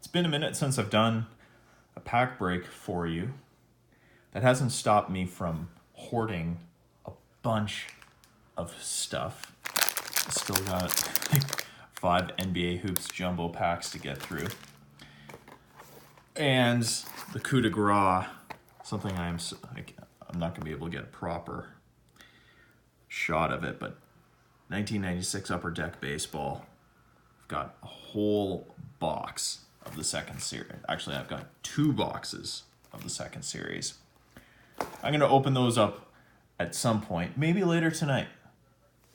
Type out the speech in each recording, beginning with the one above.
been a minute since I've done a pack break for you. That hasn't stopped me from hoarding a bunch of stuff. I still got like 5 NBA Hoops jumbo packs to get through. And the coup de grace, something I'm not going to be able to get a proper shot of it, but 1996 Upper Deck Baseball. I've got a whole box of the second series. Actually, I've got 2 boxes of the second series. I'm going to open those up at some point, maybe later tonight.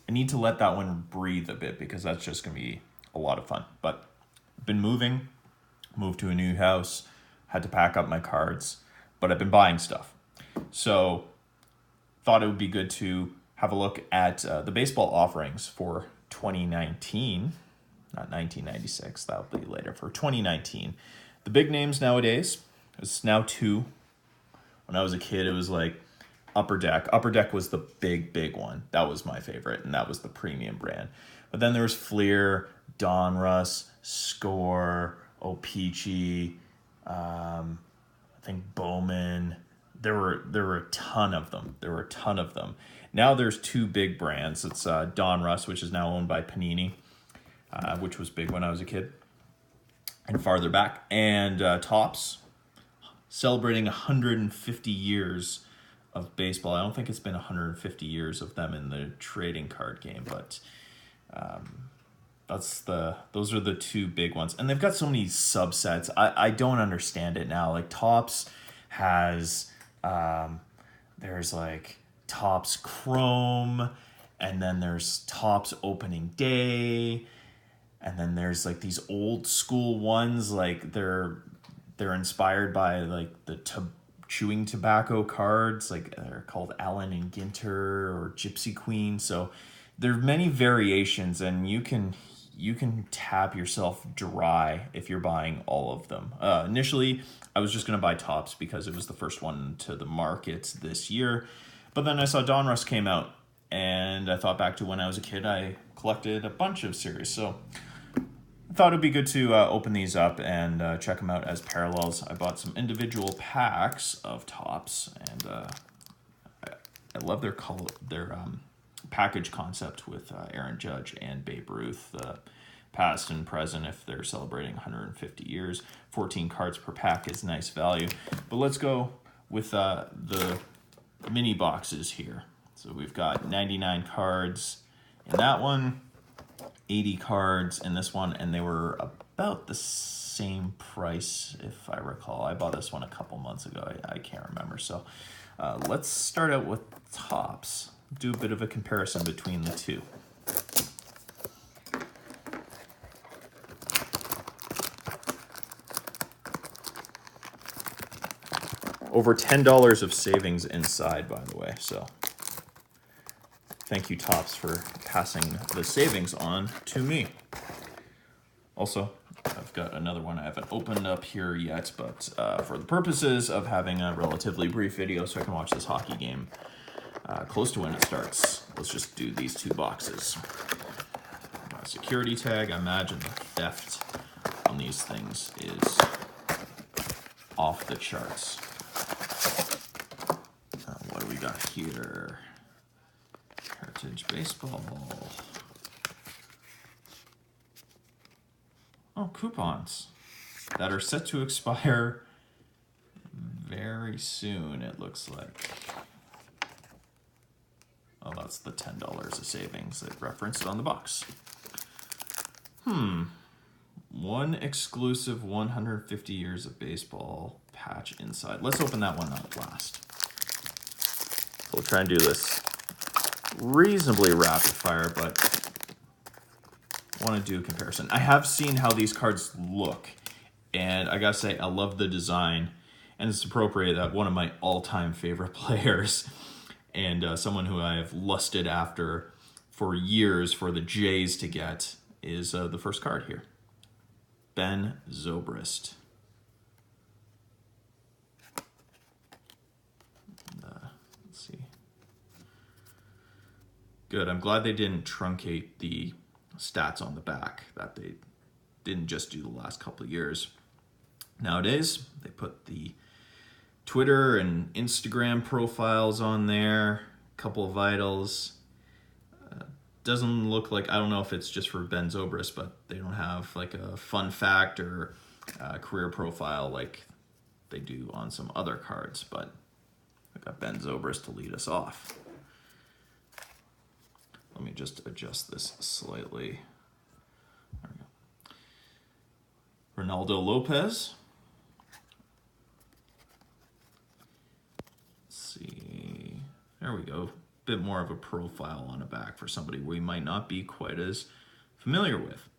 I need to let that one breathe a bit because that's just going to be a lot of fun. But I've been moved to a new house, had to pack up my cards, but I've been buying stuff. So thought it would be good to have a look at the baseball offerings for 2019, not 1996, that'll be later, for 2019. The big names nowadays, it's now 2. When I was a kid, it was like Upper Deck. Upper Deck was the big one. That was my favorite, and that was the premium brand. But then there was Fleer, Donruss, Score, O-Pee-Chee, I think Bowman. There were a ton of them. Now there's 2 big brands. It's Donruss, which is now owned by Panini, which was big when I was a kid, and farther back, and Topps, celebrating 150 years of baseball. I don't think it's been 150 years of them in the trading card game, but those are the 2 big ones. And they've got so many subsets. I don't understand it now. Like Topps has there's like Topps Chrome, and then there's Topps Opening Day, and then there's like these old school ones, like they're inspired by like the chewing tobacco cards, like they're called Allen and Ginter or Gypsy Queen. So there are many variations, and you can tap yourself dry if you're buying all of them. Initially, I was just going to buy Topps because it was the first one to the market this year. But then I saw Donruss came out, and I thought back to when I was a kid. I collected a bunch of series. So I thought it'd be good to open these up and check them out as parallels. I bought some individual packs of Topps, and I love their package concept with Aaron Judge and Babe Ruth, past and present, if they're celebrating 150 years. 14 cards per pack is nice value. But let's go with the mini boxes here. So we've got 99 cards in that one, 80 cards in this one, and they were about the same price, if I recall. I bought this one a couple months ago. I can't remember. So let's start out with Topps. Do a bit of a comparison between the 2. Over $10 of savings inside, by the way. So thank you, Topps, for passing the savings on to me. Also, I've got another one I haven't opened up here yet, but for the purposes of having a relatively brief video so I can watch this hockey game close to when it starts, let's just do these 2 boxes. Security tag. I imagine the theft on these things is off the charts. What do we got here? Heritage Baseball. Oh, coupons that are set to expire very soon, it looks like. Oh, that's the $10 of savings that referenced on the box. One exclusive 150 years of baseball patch inside. Let's open that one up last. So we'll try and do this reasonably rapid fire, but I want to do a comparison. I have seen how these cards look, and I gotta say, I love the design, and it's appropriate that one of my all-time favorite players and someone who I have lusted after for years for the Jays to get is the first card here. Ben Zobrist. Let's see. Good. I'm glad they didn't truncate the stats on the back, that they didn't just do the last couple of years. Nowadays, they put the Twitter and Instagram profiles on there, a couple of vitals. Doesn't look like, I don't know if it's just for Ben Zobrist, but they don't have like a fun fact or career profile like they do on some other cards, but I've got Ben Zobrist to lead us off. Let me just adjust this slightly. There we go. Ronaldo Lopez. Let's see. There we go. Bit more of a profile on a back for somebody we might not be quite as familiar with.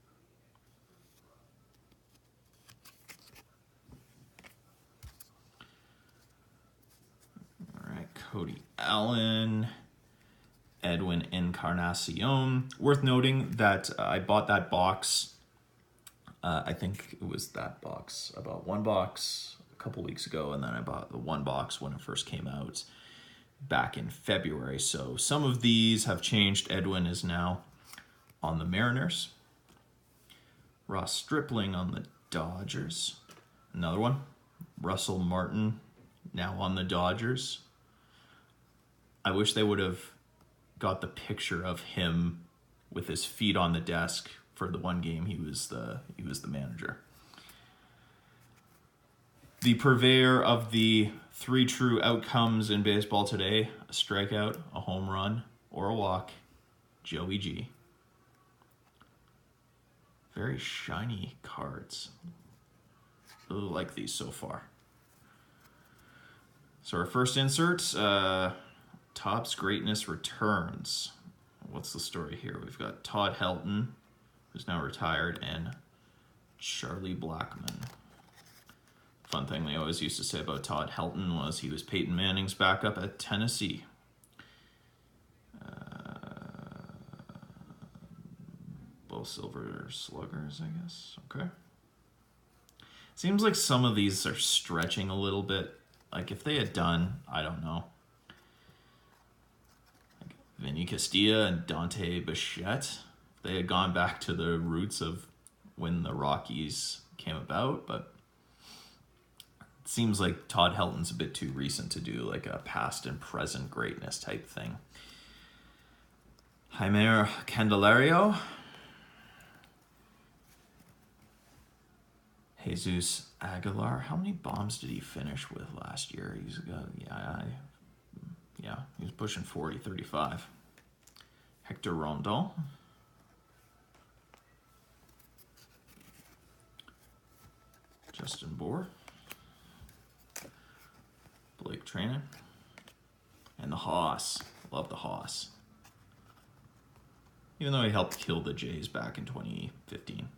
All right, Cody Allen. Edwin Encarnacion. Worth noting that I bought that box, I think it was that box, about one box a couple weeks ago, and then I bought the one box when it first came out back in February. So some of these have changed. Edwin is now on the Mariners. Ross Stripling on the Dodgers. Another one. Russell Martin, now on the Dodgers. I wish they would have got the picture of him with his feet on the desk for the one game he was the manager. The purveyor of the three true outcomes in baseball today: a strikeout, a home run, or a walk, Joey G. Very shiny cards. Really like these so far. So our first insert, Topps Greatness Returns. What's the story here? We've got Todd Helton, who's now retired, and Charlie Blackmon. Fun thing they always used to say about Todd Helton was he was Peyton Manning's backup at Tennessee. Both Silver Sluggers, I guess. Okay. Seems like some of these are stretching a little bit. Like if they had done, I don't know, like Vinny Castilla and Dante Bichette, they had gone back to the roots of when the Rockies came about, but it seems like Todd Helton's a bit too recent to do like a past and present greatness type thing. Jaime Candelario. Jesus Aguilar. How many bombs did he finish with last year? He's got, yeah, he was pushing 40, 35. Hector Rondon. Justin Bohr. Blake Treinen. And the Haas. Love the Haas. Even though he helped kill the Jays back in 2015.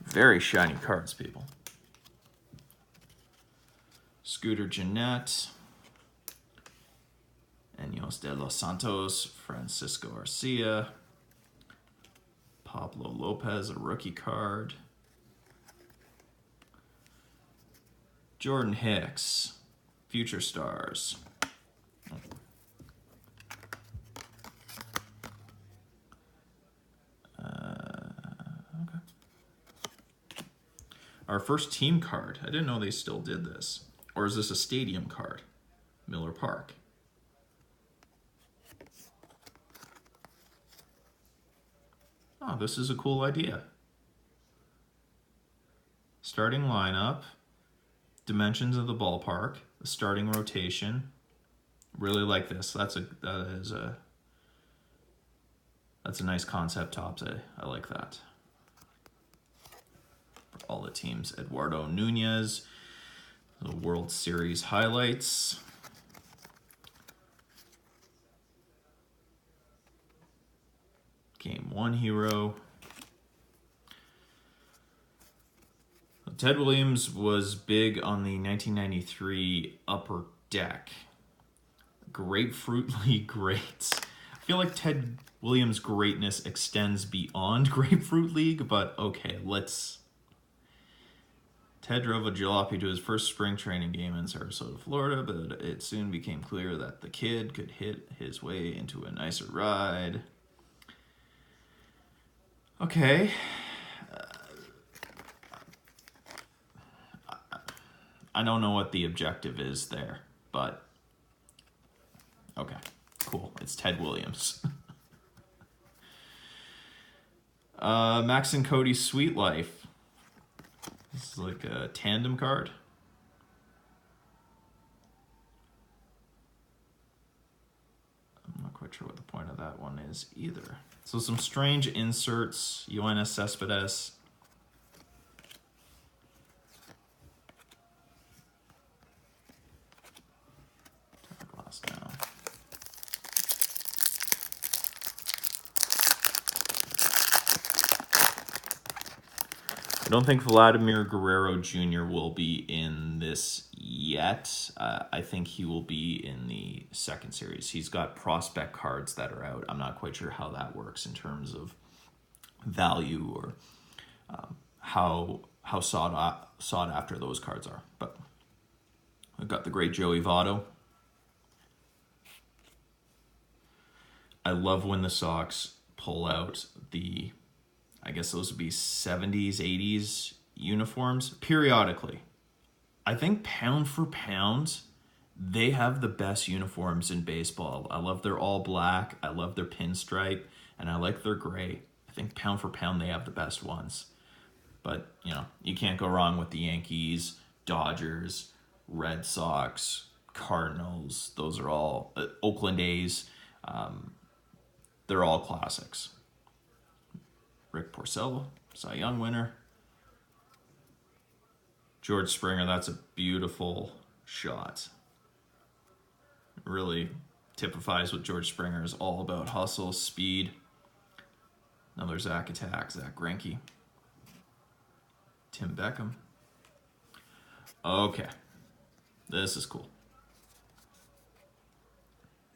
Very shiny cards, people. Scooter Gennett, Enos de los Santos, Francisco Garcia, Pablo Lopez, a rookie card, Jordan Hicks, Future Stars. Our first team card. I didn't know they still did this. Or is this a stadium card? Miller Park. Oh, this is a cool idea. Starting lineup, dimensions of the ballpark, the starting rotation. Really like this. That's a nice concept, Topps. I like that. For all the teams, Eduardo Nunez, the World Series highlights. Game 1 hero. Ted Williams was big on the 1993 Upper Deck. Grapefruit League greats. I feel like Ted Williams' greatness extends beyond Grapefruit League, but okay, let's Ted drove a jalopy to his first spring training game in Sarasota, Florida, but it soon became clear that the kid could hit his way into a nicer ride. Okay. I don't know what the objective is there, but okay, cool. It's Ted Williams. Max and Cody's Sweet Life. This is like a tandem card. I'm not quite sure what the point of that one is either. So some strange inserts. Yoenis Cespedes. Turn the glass down. I don't think Vladimir Guerrero Jr. will be in this yet. I think he will be in the second series. He's got prospect cards that are out. I'm not quite sure how that works in terms of value or how sought after those cards are. But we've got the great Joey Votto. I love when the Sox pull out the, I guess those would be 70s, 80s uniforms periodically. I think pound for pound, they have the best uniforms in baseball. I love their all black. I love their pinstripe. And I like their gray. I think pound for pound, they have the best ones. But, you know, you can't go wrong with the Yankees, Dodgers, Red Sox, Cardinals. Those are all, Oakland A's. They're all classics. Rick Porcello, Cy Young winner. George Springer, that's a beautiful shot. It really typifies what George Springer is all about. Hustle, speed. Another Zach Attack, Zach Greinke. Tim Beckham. Okay. This is cool.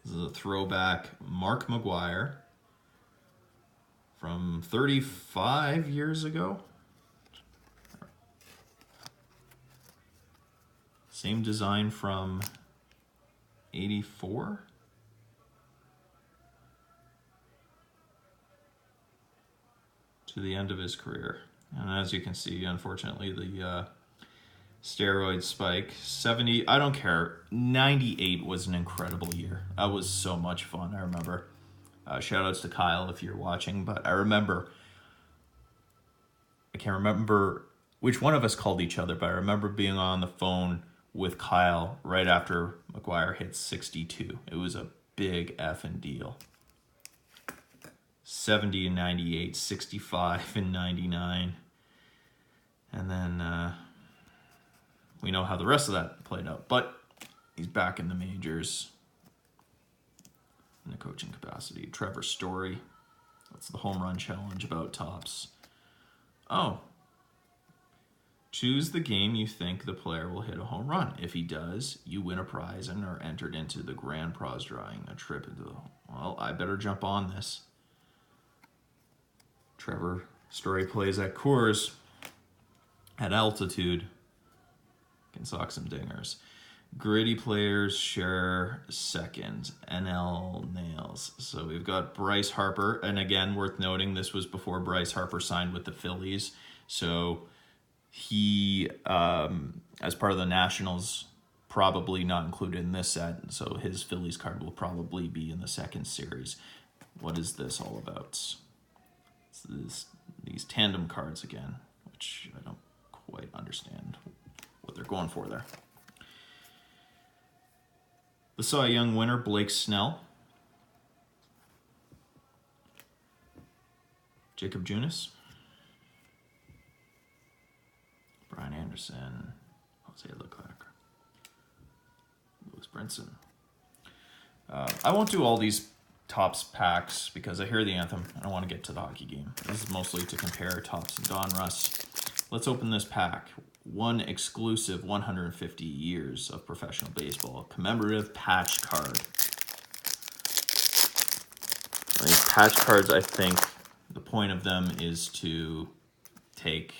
This is a throwback Mark McGwire from 35 years ago. Same design from 84. To the end of his career. And as you can see, unfortunately, the steroid spike. 70, I don't care. 98 was an incredible year. That was so much fun, I remember. Shout outs to Kyle if you're watching, but I remember, I can't remember which one of us called each other, but I remember being on the phone with Kyle right after McGwire hit 62. It was a big effing deal. 70 in 98, 65 in 99. And then we know how the rest of that played out. But he's back in the majors in the coaching capacity. Trevor Story. That's the home run challenge about Topps. Oh. Choose the game you think the player will hit a home run. If he does, you win a prize and are entered into the grand prize drawing, a trip into the... Well, I better jump on this. Trevor Story plays at Coors at altitude. Can sock some dingers. Gritty players share second. NL nails. So we've got Bryce Harper. And again, worth noting, this was before Bryce Harper signed with the Phillies. So he, as part of the Nationals, probably not included in this set. So his Phillies card will probably be in the second series. What is this all about? It's these tandem cards again, which I don't quite understand what they're going for there. The Cy Young winner, Blake Snell. Jacob Junis. Brian Anderson. Jose Leclerc. Lewis Brinson. I won't do all these Topps packs because I hear the anthem and I want to get to the hockey game. This is mostly to compare Topps and Donruss. Let's open this pack. One exclusive 150 years of professional baseball commemorative patch card. These patch cards, I think the point of them is to take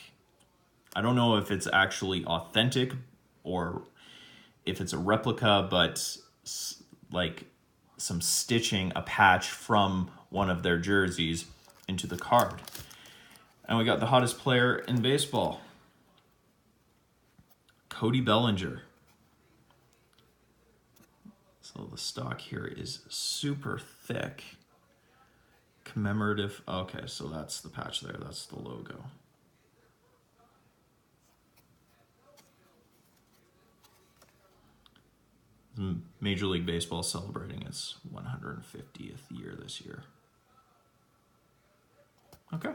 I don't know if it's actually authentic or if it's a replica, but like some stitching, a patch from one of their jerseys into the card. And we got the hottest player in baseball, Cody Bellinger. So the stock here is super thick. Commemorative. Okay, so that's the patch there. That's the logo. Major League Baseball celebrating its 150th year this year. Okay.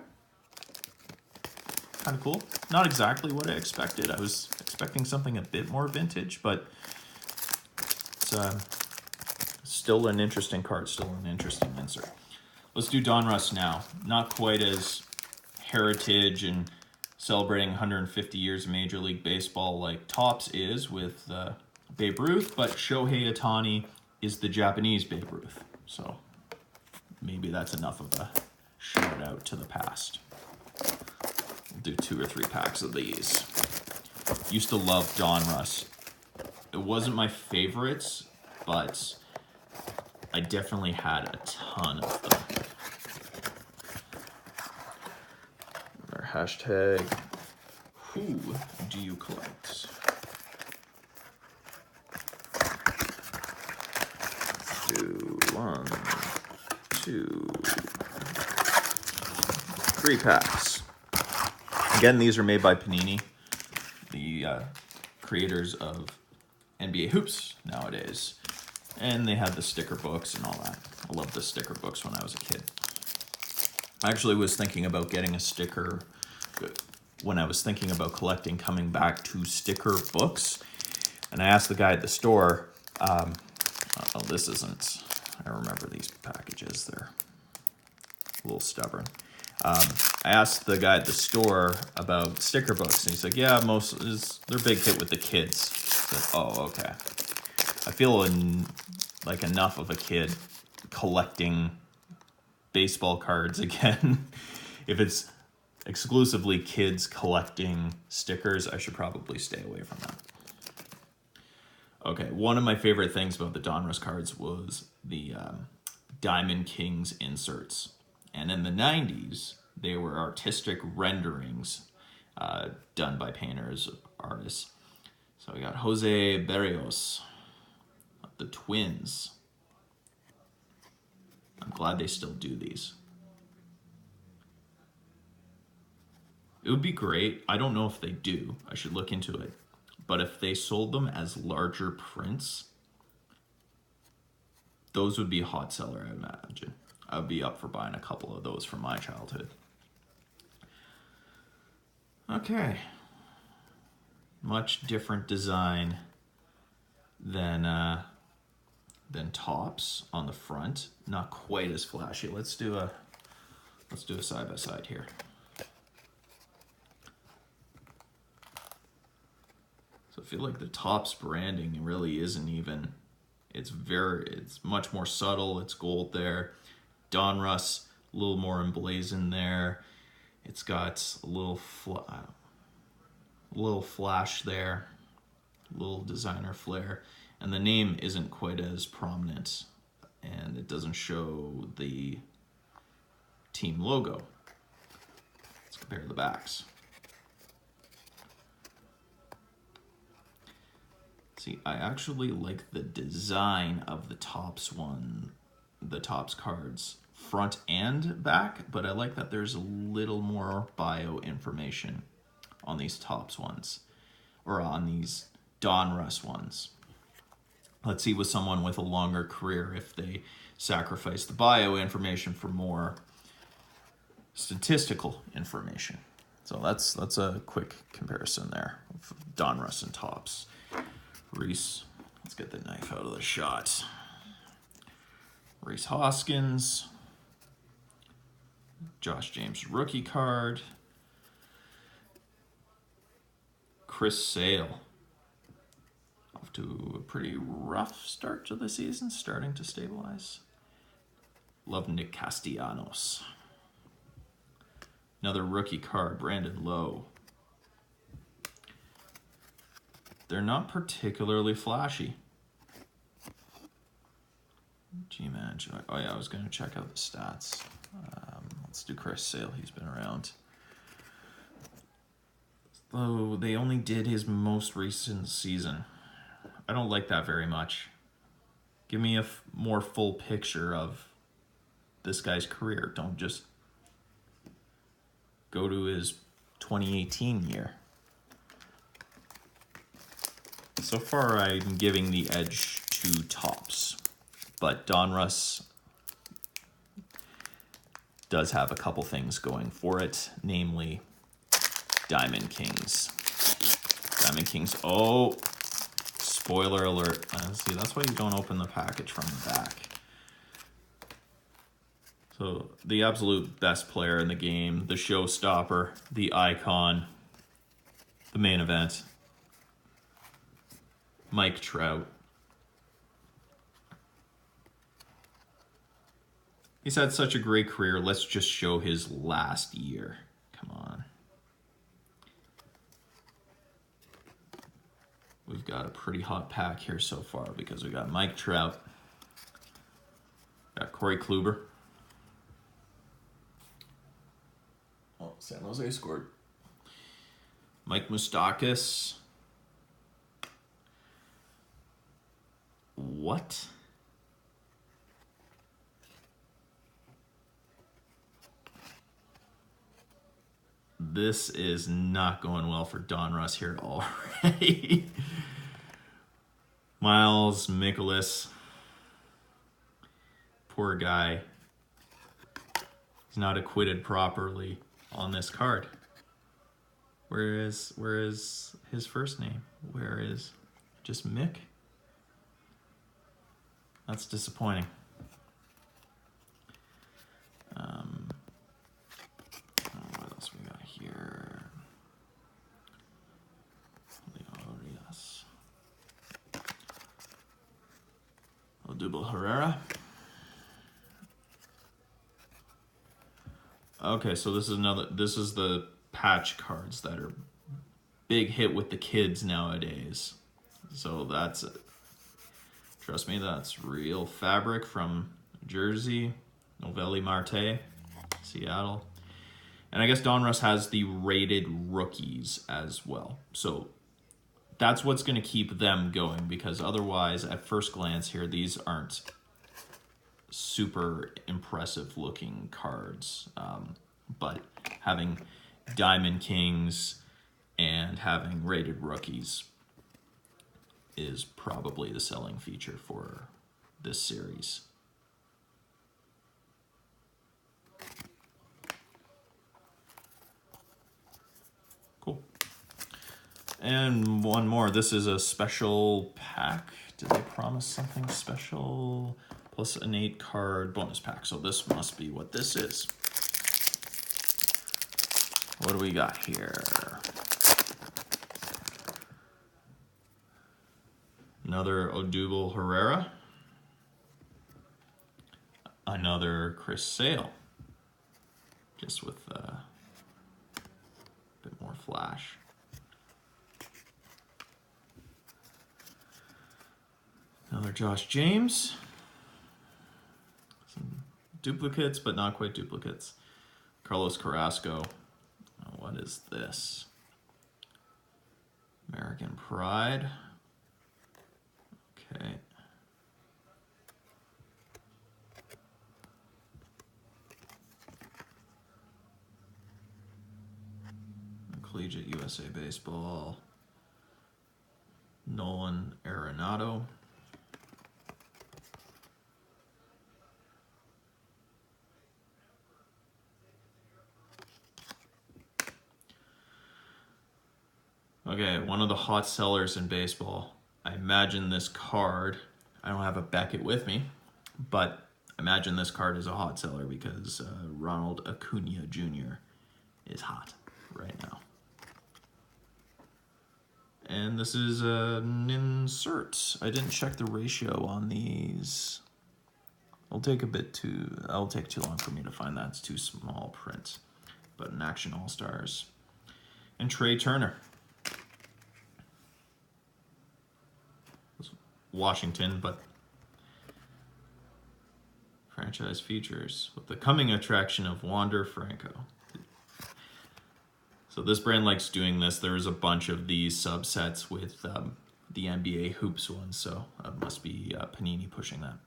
Kind of cool. Not exactly what I expected. I was expecting something a bit more vintage, but it's still an interesting card, still an interesting insert. Let's do Donruss now. Not quite as heritage and celebrating 150 years of Major League Baseball like Topps is with Babe Ruth, but Shohei Ohtani is the Japanese Babe Ruth. So maybe that's enough of a shout out to the past. We'll do 2 or 3 packs of these. Used to love Donruss. It wasn't my favorites, but I definitely had a ton of them. Our hashtag, who do you collect? Do 1, 2, 3 packs. Again, these are made by Panini, the creators of NBA Hoops nowadays. And they have the sticker books and all that. I loved the sticker books when I was a kid. I actually was thinking about getting a sticker when I was thinking about collecting, coming back to sticker books. And I asked the guy at the store, oh, this isn't, I remember these packages, they're a little stubborn. I asked the guy at the store about sticker books, and he said, yeah, they're big hit with the kids. I said, oh, okay. I feel like enough of a kid collecting baseball cards again. If it's exclusively kids collecting stickers, I should probably stay away from that. Okay, one of my favorite things about the Donruss cards was the Diamond Kings inserts. And in the 90s, they were artistic renderings done by painters, artists. So we got Jose Berrios, the Twins. I'm glad they still do these. It would be great. I don't know if they do. I should look into it. But if they sold them as larger prints, those would be a hot seller, I imagine. I would be up for buying a couple of those from my childhood. Okay. Much different design than Topps on the front. Not quite as flashy. Let's do a side by side here. So I feel like the Topps branding really isn't even, it's much more subtle. It's gold there. Donruss, a little more emblazoned there. It's got a little flash there, a little designer flair, and the name isn't quite as prominent, and it doesn't show the team logo. Let's compare the backs. See, I actually like the design of the Topps cards, front and back, but I like that there's a little more bio information on these Topps ones, or on these Donruss ones. Let's see with someone with a longer career if they sacrifice the bio information for more statistical information. So that's a quick comparison there of Donruss and Topps. Reese, let's get the knife out of the shot. Reese Hoskins, Josh James rookie card, Chris Sale. Off to a pretty rough start to the season, starting to stabilize. Love Nick Castellanos. Another rookie card, Brandon Lowe. they're not particularly flashy. G-Man. Oh yeah, I was going to check out the stats. Let's do Chris Sale. He's been around. Though they only did his most recent season. I don't like that very much. Give me a more full picture of this guy's career. Don't just go to his 2018 year. So far, I'm giving the edge to Topps, but Donruss does have a couple things going for it, namely Diamond Kings. Diamond Kings, oh, spoiler alert. See, that's why you don't open the package from the back. So, the absolute best player in the game, the showstopper, the icon, the main event, Mike Trout. He's had such a great career. Let's just show his last year. Come on. We've got a pretty hot pack here so far because we got Mike Trout, got Corey Kluber. Oh, San Jose scored. Mike Moustakas. What? This is not going well for Donruss here already. Miles Mikolas. Poor guy. He's not acquitted properly on this card. Where is his first name? Where is just Mick? That's disappointing. What else we got here? Leorias. Odubel Herrera. Okay, so this is the patch cards that are big hit with the kids nowadays. So that's it. Trust me, that's real fabric from Jersey, Novelli Marte, Seattle. And I guess Donruss has the rated rookies as well. So that's what's going to keep them going, because otherwise, at first glance here, these aren't super impressive looking cards. But having Diamond Kings and having rated rookies is probably the selling feature for this series. Cool. And one more. This is a special pack. Did they promise something special? Plus an 8-card bonus pack. So this must be what this is. What do we got here? Another Odubel Herrera. Another Chris Sale. Just with a bit more flash. Another Josh James. Some duplicates, but not quite duplicates. Carlos Carrasco. Oh, what is this? American Pride. Okay. Collegiate USA Baseball. Nolan Arenado. Okay, one of the hot sellers in baseball. I imagine this card, I don't have a Beckett with me, but I imagine this card is a hot seller because Ronald Acuna Jr. is hot right now. And this is an insert. I didn't check the ratio on these. It'll take too long for me to find that. It's too small print. But an Action All-Stars. And Trey Turner. Washington, but franchise features with the coming attraction of Wander Franco. So this brand likes doing this. There's a bunch of these subsets with the NBA Hoops ones, so it must be Panini pushing that.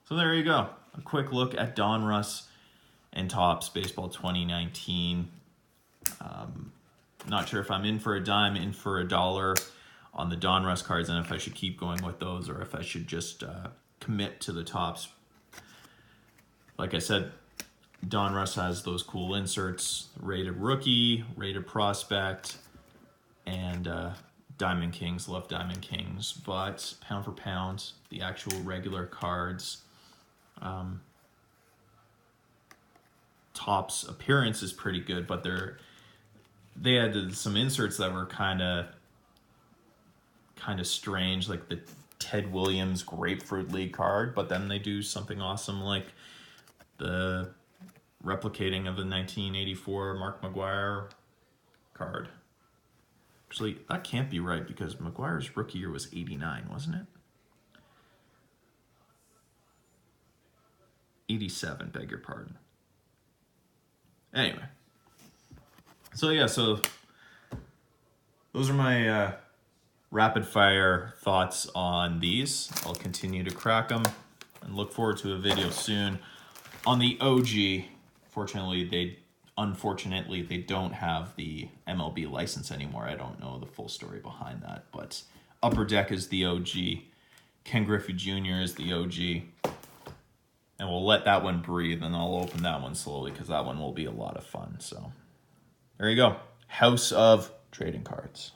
So there you go. A quick look at Donruss and Topps Baseball 2019. Not sure if I'm in for a dime, in for a dollar on the Donruss cards, and if I should keep going with those or if I should just commit to the Topps. Like I said, Donruss has those cool inserts, rated rookie, rated prospect, and Diamond Kings. Love Diamond Kings, but pound for pound, the actual regular cards, Topps appearance is pretty good, but they had some inserts that were kind of strange, like the Ted Williams Grapefruit League card, but then they do something awesome like the replicating of the 1984 Mark McGwire card. Actually, that can't be right because McGwire's rookie year was 89, wasn't it? 87, beg your pardon. Anyway. So yeah, so those are my rapid fire thoughts on these. I'll continue to crack them and look forward to a video soon on the OG. Unfortunately, they don't have the MLB license anymore. I don't know the full story behind that, but Upper Deck is the OG. Ken Griffey Jr. is the OG. And we'll let that one breathe, and I'll open that one slowly because that one will be a lot of fun. So there you go. House of Trading Cards.